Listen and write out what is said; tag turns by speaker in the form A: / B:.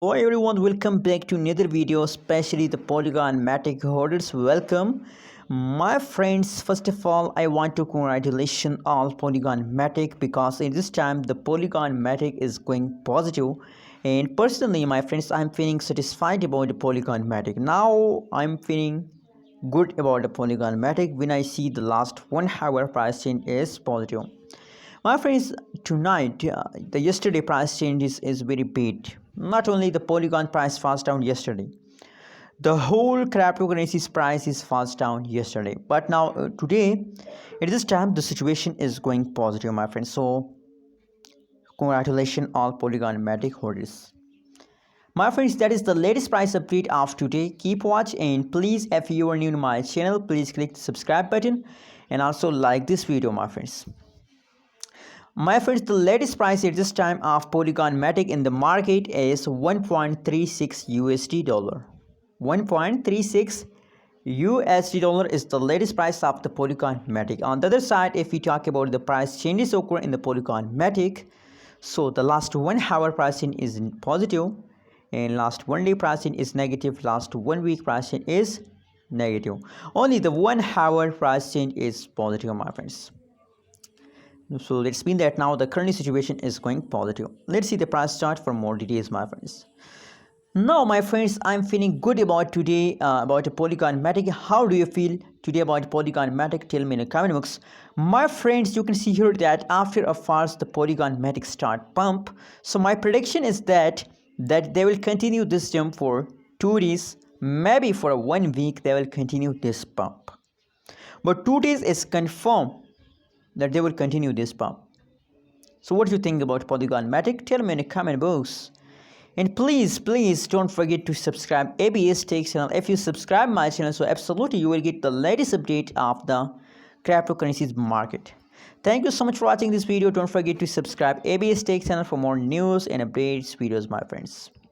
A: Hello everyone, welcome back to another video, especially the Polygon Matic holders. Welcome, my friends. First of all, I want to congratulate all Polygon Matic because in this time the Polygon Matic is going positive. And personally, my friends, I'm feeling satisfied about the Polygon Matic. Now I'm feeling good about the Polygon Matic when I see the last 1 hour price change is positive. My friends, tonight the yesterday price changes is very big. Not only the Polygon price fast down yesterday, the whole cryptocurrency's price is fast down yesterday. But now today, at this time, the situation is going positive, my friends. So congratulations all Polygon Matic holders. My friends, that is the latest price update of today. Keep watch and please, if you are new to my channel, please click the subscribe button and also like this video, my friends. My friends, the latest price at this time of Polygon Matic in the market is 1.36 USD dollar. 1.36 USD dollar is the latest price of the Polygon Matic. On the other side, if we talk about the price changes occur in the Polygon Matic, so the last 1 hour pricing is positive and last 1 day pricing is negative, last 1 week pricing is negative. Only the 1 hour price change is positive, my friends. So let's mean that now the current situation is going positive. Let's see the price chart for more details, my friends. Now, my friends, I'm feeling good about today about the Polygon Matic. How do you feel today about Polygon Matic? Tell me in the comment box. My friends, you can see here that after a fast the Polygon Matic start pump. So my prediction is that they will continue this jump for 2 days, maybe for 1 week they will continue this pump. But 2 days is confirmed that they will continue this pump. So what do you think about Polygon Matic? Tell me in the comment box. And please don't forget to subscribe ABS Tech channel. If you subscribe my channel, so absolutely you will get the latest update of the cryptocurrencies market. Thank you so much for watching this video. Don't forget to subscribe ABS Tech channel for more news and updates videos, my friends.